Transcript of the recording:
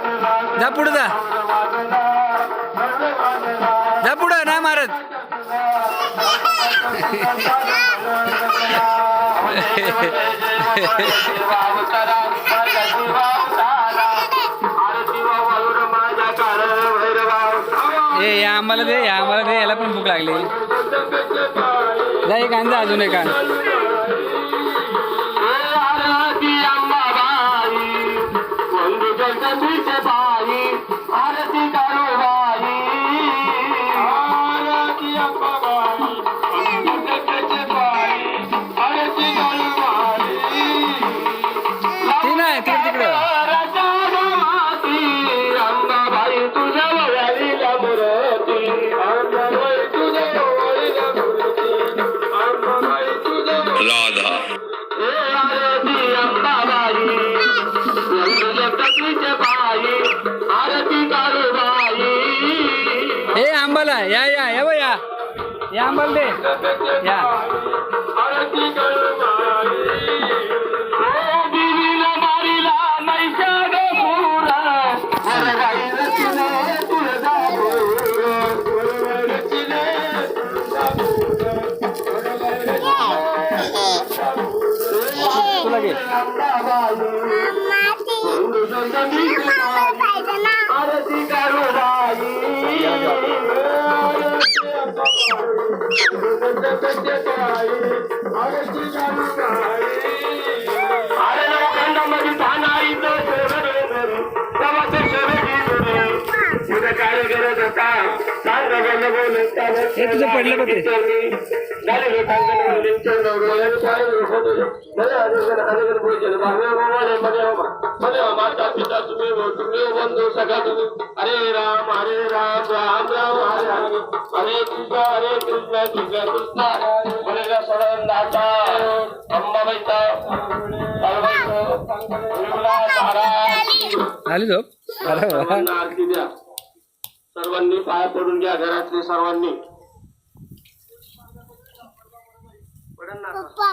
जा पुढे जा, जा पुढे नाही मारत. ए या आम्हाला दे, या आम्हाला दे, याला पण भूक लागली. जा एक आण, जा अजून एक आण. ती नाही तिकडं. राधा ए आंबाला या या या बा या, या आंबाला दे या. तुला घे. हे तुझं पडलं बघ ते. हरे राम राम राम हरे कृष्ण कृष्ण कृष्ण बोलेला सडा अंबाबाईचा आली झोप. अरे वा. आरती द्या सर्वांनी, पाया पडून घ्या घरातले सर्वांनी. पप्पा